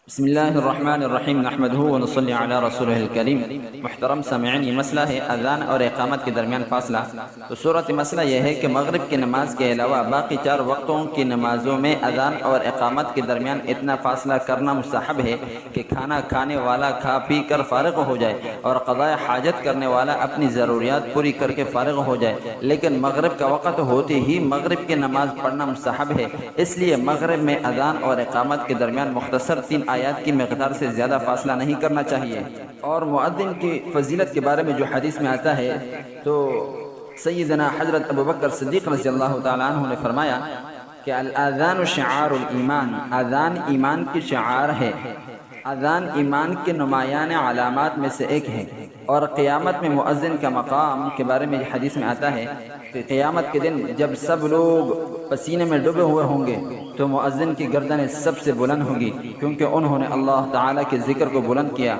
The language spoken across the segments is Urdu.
بسم اللہ الرحمن الرحیم نحمدہ ونصلی علی رسولہ الکریم۔ محترم سامعین، یہ مسئلہ ہے اذان اور اقامت کے درمیان فاصلہ۔ تو صورت مسئلہ یہ ہے کہ مغرب کی نماز کے علاوہ باقی 4 وقتوں کی نمازوں میں اذان اور اقامت کے درمیان اتنا فاصلہ کرنا مستحب ہے کہ کھانا کھانے والا کھا پی کر فارغ ہو جائے اور قضاء حاجت کرنے والا اپنی ضروریات پوری کر کے فارغ ہو جائے، لیکن مغرب کا وقت ہوتے ہی مغرب کی نماز پڑھنا مستحب ہے۔ اس لیے مغرب میں اذان اور اقامت کے درمیان مختصر 3 آیات کی مقدار سے زیادہ فاصلہ نہیں کرنا چاہیے۔ اور مؤذن کی فضیلت کے بارے میں جو حدیث میں آتا ہے تو سیدنا حضرت ابوبکر صدیق رضی اللہ تعالیٰ عنہ نے فرمایا کہ الاذان شعار الایمان، اذان ایمان کی شعار ہے، اذان ایمان کے نمایاں علامات میں سے ایک ہے۔ اور قیامت میں مؤذن کا مقام کے بارے میں حدیث میں آتا ہے کہ قیامت کے دن جب سب لوگ پسینے میں ڈوبے ہوئے ہوں گے تو مؤذن کی گردن سب سے بلند ہوگی، کیونکہ انہوں نے اللہ تعالیٰ کے ذکر کو بلند کیا۔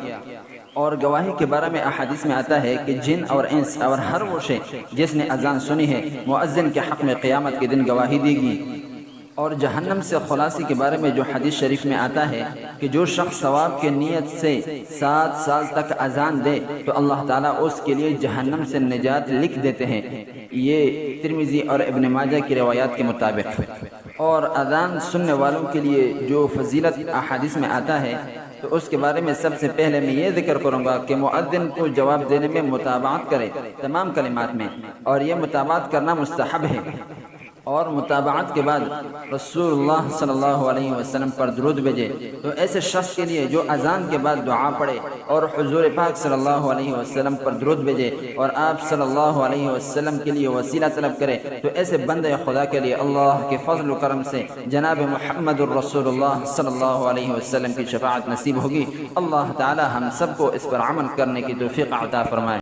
اور گواہی کے بارے میں احادیث میں آتا ہے کہ جن اور انس اور ہر وہ شے جس نے اذان سنی ہے مؤذن کے حق میں قیامت کے دن گواہی دے گی۔ اور جہنم سے خلاصی کے بارے میں جو حدیث شریف میں آتا ہے کہ جو شخص ثواب کی نیت سے 7 سال تک اذان دے تو اللہ تعالیٰ اس کے لیے جہنم سے نجات لکھ دیتے ہیں۔ یہ ترمذی اور ابن ماجہ کی روایات کے مطابق۔ اور اذان سننے والوں کے لیے جو فضیلت احادیث میں آتا ہے تو اس کے بارے میں سب سے پہلے میں یہ ذکر کروں گا کہ مؤذن کو جواب دینے میں متابعت کرے تمام کلمات میں، اور یہ متابعت کرنا مستحب ہے۔ اور متابعت کے بعد رسول اللہ صلی اللہ علیہ وسلم پر درود بھیجے۔ تو ایسے شخص کے لیے جو اذان کے بعد دعا پڑھے اور حضور پاک صلی اللہ علیہ وسلم پر درود بھیجے اور آپ صلی اللہ علیہ وسلم کے لیے وسیلہ طلب کرے، تو ایسے بندے خدا کے لیے اللہ کے فضل و کرم سے جناب محمد الرسول اللہ صلی اللہ علیہ وسلم کی شفاعت نصیب ہوگی۔ اللہ تعالی ہم سب کو اس پر عمل کرنے کی توفیق عطا فرمائے۔